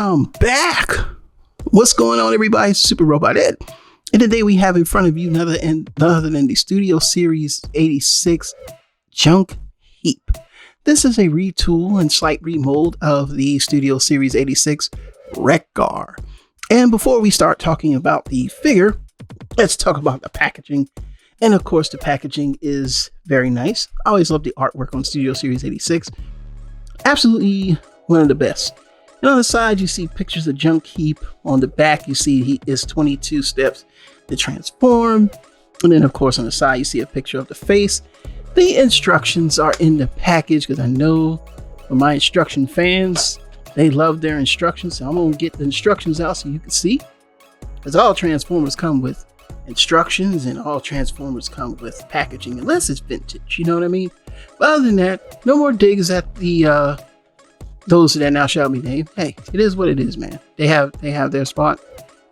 I'm back. What's going on, everybody? It's Super Robot Ed. And today we have in front of you none other than the Studio Series 86 Junkheap. This is a retool and slight remold of the Studio Series 86 Wreck-Gar. And before we start talking about the figure, let's talk about the packaging. And of course, the packaging is very nice. I always love the artwork on Studio Series 86. Absolutely one of the best. And on the side, you see pictures of Junkheap. On the back, you see he is 22 steps to transform. And then, of course, on the side, you see a picture of the face. The instructions are in the package because I know for my instruction fans, they love their instructions. So I'm going to get the instructions out so you can see. Because all Transformers come with instructions and all Transformers come with packaging, unless it's vintage. You know what I mean? But other than that, no more digs at the those that now shall be named. Hey, it is what it is, man. They have their spot.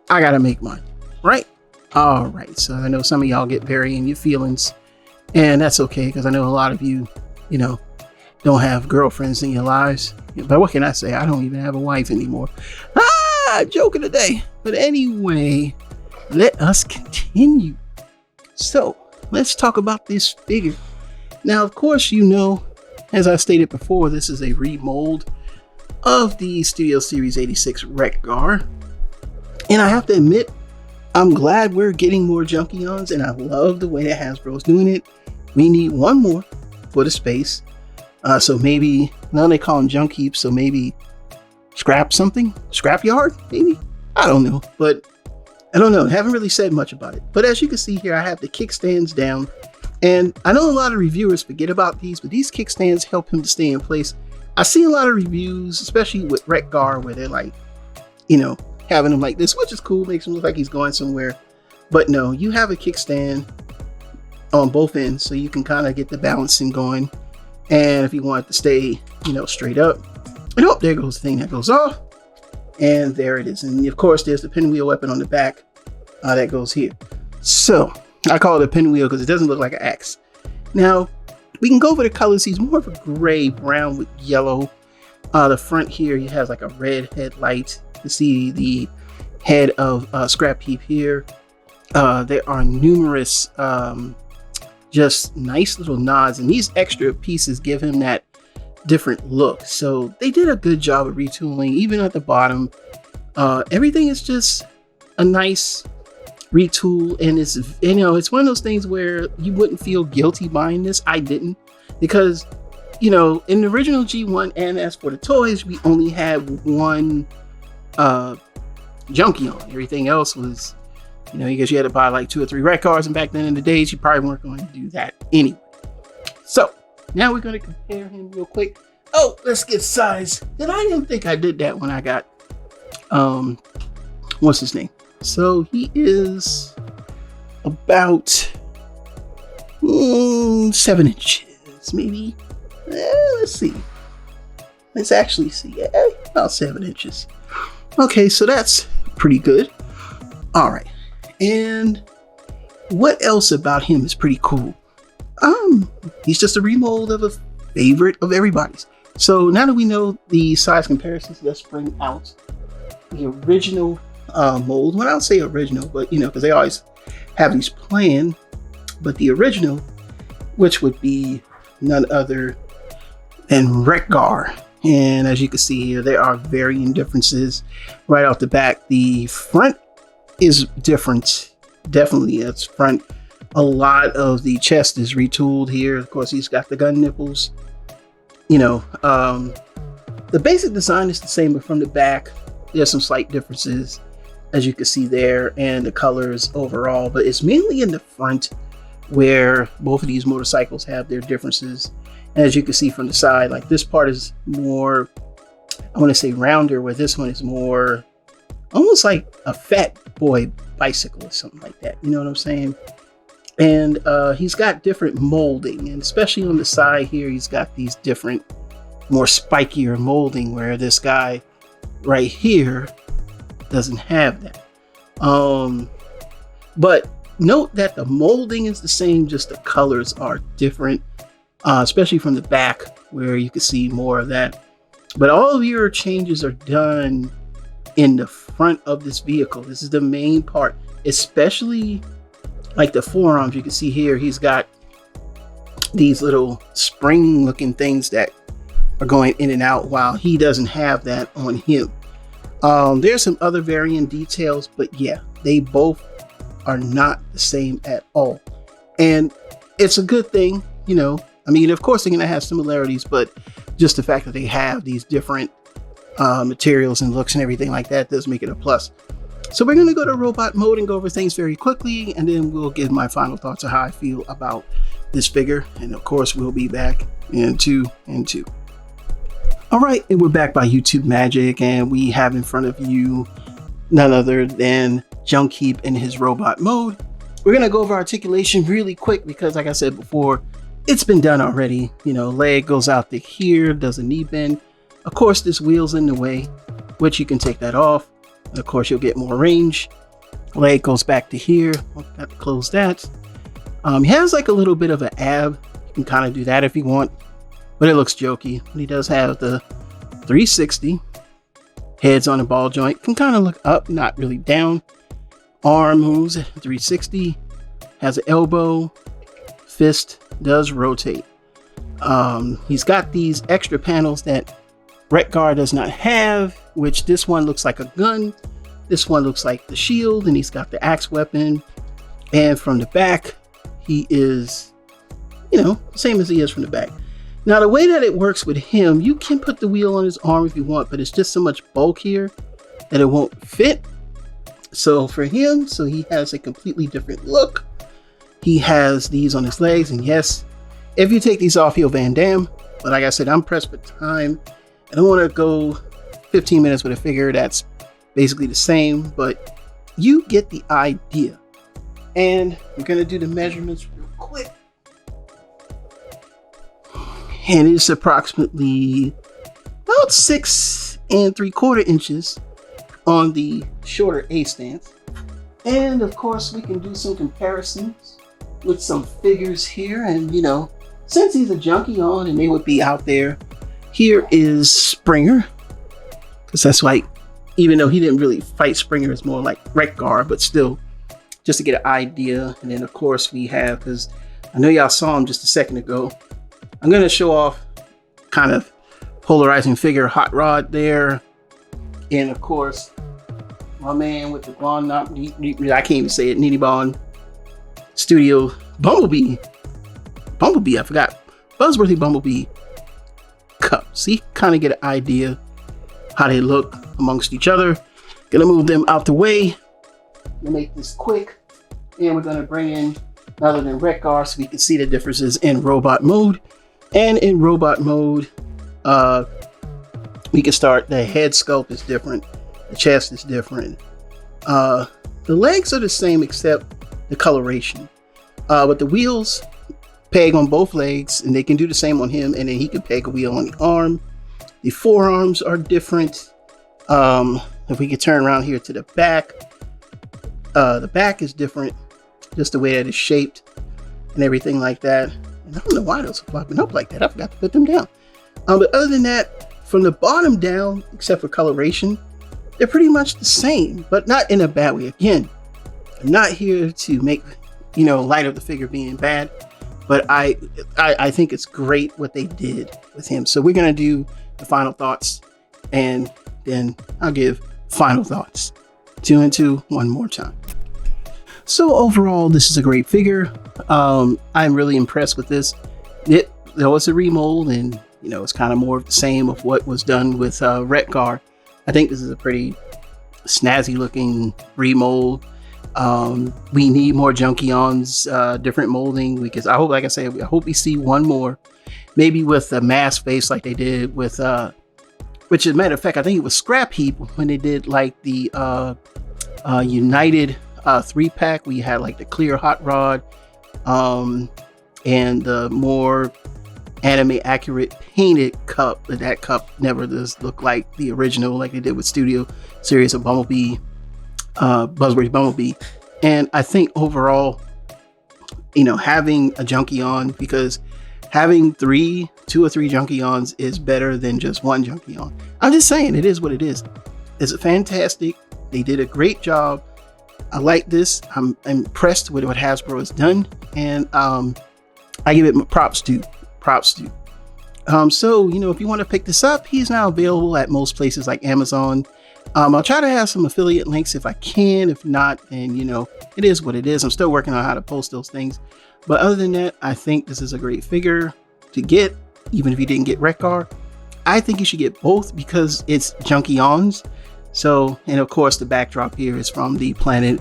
I gotta make mine, right? All right. So I know some of y'all get very in your feelings, and that's okay because I know a lot of you, don't have girlfriends in your lives. But what can I say? I don't even have a wife anymore. Joking today. But anyway, let us continue. So let's talk about this figure. Now, of course, as I stated before, this is a remold of the Studio Series 86 Wreck-Gar. And I have to admit, I'm glad we're getting more Junkions, and I love the way that Hasbro's doing it. We need one more for the space. So maybe, now they call them Junkheap, so maybe scrapyard, maybe? I don't know, but I don't know. I haven't really said much about it. But as you can see here, I have the kickstands down. And I know a lot of reviewers forget about these, but these kickstands help him to stay in place. I see a lot of reviews, especially with Wreck-Gar, where they're like, having him like this, which is cool, makes him look like he's going somewhere. But no, you have a kickstand on both ends, so you can kind of get the balancing going. And if you want it to stay, straight up, and oh, there goes the thing that goes off. And there it is. And of course, there's the pinwheel weapon on the back that goes here. So I call it a pinwheel because it doesn't look like an axe. Now, we can go over the colors. He's more of a gray brown with yellow. The front here, he has like a red headlight. You see the head of Scrapheap here. There are numerous just nice little nods, and these extra pieces give him that different look. So they did a good job of retooling. Even at the bottom, everything is just a nice retool, and it's one of those things where you wouldn't feel guilty buying this. I didn't, because in the original G1 and as for the toys, we only had one Junkion. Everything else was because you had to buy like 2 or 3 Wreck-Gars, and back then in the days you probably weren't going to do that anyway. So now we're going to compare him real quick. Oh, let's get size. And I didn't think I did that when I got what's his name. So he is about 7 inches, maybe. Let's see. Let's actually see. About 7 inches. Okay, so that's pretty good. All right. And what else about him is pretty cool? He's just a remold of a favorite of everybody's. So now that we know the size comparisons, let's bring out the original mold. Well, I don't say original, but because they always have these planned, but the original, which would be none other than Wreck-Gar. And as you can see here, there are varying differences right off the back. The front is different. Definitely, it's front. A lot of the chest is retooled here. Of course, he's got the gun nipples. The basic design is the same, but from the back, there's some slight differences, as you can see there, and the colors overall. But it's mainly in the front where both of these motorcycles have their differences. And as you can see from the side, like this part is more, I want to say rounder, where this one is more almost like a fat boy bicycle or something like that. You know what I'm saying? And he's got different molding, and especially on the side here, he's got these different, more spikier molding, where this guy right here doesn't have that. But note that the molding is the same, just the colors are different, especially from the back where you can see more of that. But all of your changes are done in the front of this vehicle. This is the main part, especially like the forearms. You can see here, he's got these little spring looking things that are going in and out, while he doesn't have that on him. There's some other varying details, but yeah, they both are not the same at all. And it's a good thing, you know. I mean, of course they're going to have similarities, but just the fact that they have these different materials and looks and everything like that does make it a plus. So we're going to go to robot mode and go over things very quickly, and then we'll give my final thoughts on how I feel about this figure. And of course, we'll be back in 2 and 2. All right, and we're back by YouTube Magic, and we have in front of you none other than Junkheap in his robot mode. We're going to go over articulation really quick because, like I said before, it's been done already. You know, leg goes out to here, does a knee bend. Of course, this wheel's in the way, which you can take that off. And of course, you'll get more range. Leg goes back to here. Got to close that. He has like a little bit of an ab. You can kind of do that if you want, but it looks jokey. But he does have the 360. Head's on the ball joint. Can kind of look up, not really down. Arm moves 360. Has an elbow. Fist does rotate. He's got these extra panels that Wreck-Gar does not have, which this one looks like a gun. This one looks like the shield, and he's got the axe weapon. And from the back, he is, you know, same as he is from the back. Now, the way that it works with him, you can put the wheel on his arm if you want, but it's just so much bulk here that it won't fit. So for him, he has a completely different look. He has these on his legs, and yes, if you take these off, he'll Van Damme. But like I said, I'm pressed for time. I don't want to go 15 minutes with a figure that's basically the same, but you get the idea. And we're going to do the measurements real quick. And it's approximately about 6 3/4 inches on the shorter A stance. And of course, we can do some comparisons with some figures here. And, you know, since he's a junkie on and they would be out there, here is Springer. Because that's like, even though he didn't really fight Springer, it's more like Wreck-Gar, but still, just to get an idea. And then of course we have, because I know y'all saw him just a second ago, I'm going to show off kind of polarizing figure Hot Rod there. And of course, my man with the blonde, I can't even say it, Nitty Studio Bumblebee, I forgot, Buzzworthy Bumblebee cup. See, kind of get an idea how they look amongst each other. Gonna move them out the way to make this quick. And we're gonna bring in other than Wreck-Gar so we can see the differences in robot mode. And in robot mode, we can start, the head sculpt is different, the chest is different. The legs are the same except the coloration. But the wheels peg on both legs, and they can do the same on him, and then he can peg a wheel on the arm. The forearms are different. If we could turn around here to the back is different, just the way that it's shaped and everything like that. And I don't know why those are flopping up like that. I forgot to put them down. But other than that, from the bottom down, except for coloration, they're pretty much the same, but not in a bad way. Again, I'm not here to make, you know, light of the figure being bad, but I think it's great what they did with him. So we're gonna do the final thoughts, and then I'll give final thoughts. 2 and 2 one more time. So overall, this is a great figure. I'm really impressed with this. There was a remold, and you know, it's kind of more of the same of what was done with Wreck-Gar. I think this is a pretty snazzy looking remold. We need more Junkions, different molding, because I hope, like I said, I hope we see one more, maybe with a mask face like they did with, which as a matter of fact, I think it was Scrap Heap when they did like the United 3-pack. We had like the clear Hot Rod, and the more anime accurate painted cup, but that cup never does look like the original like they did with Studio series of Bumblebee, Buzzworthy Bumblebee. And I think overall, you know, having a Junkion, because having 2 or 3 Junkions is better than just one Junkion. I'm just saying, it is what it is. is fantastic. They did a great job. I like this. I'm impressed with what Hasbro has done, and I give it props to. So, you know, if you want to pick this up, he's now available at most places like Amazon. I'll try to have some affiliate links if I can. If not, then, you know, it is what it is. I'm still working on how to post those things. But other than that, I think this is a great figure to get, even if you didn't get Rekgar. I think you should get both because it's Junkions. So, and of course, the backdrop here is from the planet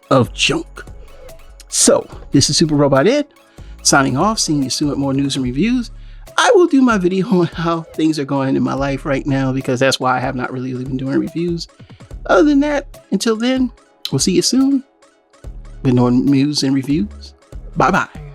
of Junk. So, this is Super Robot Ed, signing off, seeing you soon with more news and reviews. I will do my video on how things are going in my life right now because that's why I have not really been doing reviews. Other than that, until then, we'll see you soon with more news and reviews. Bye-bye.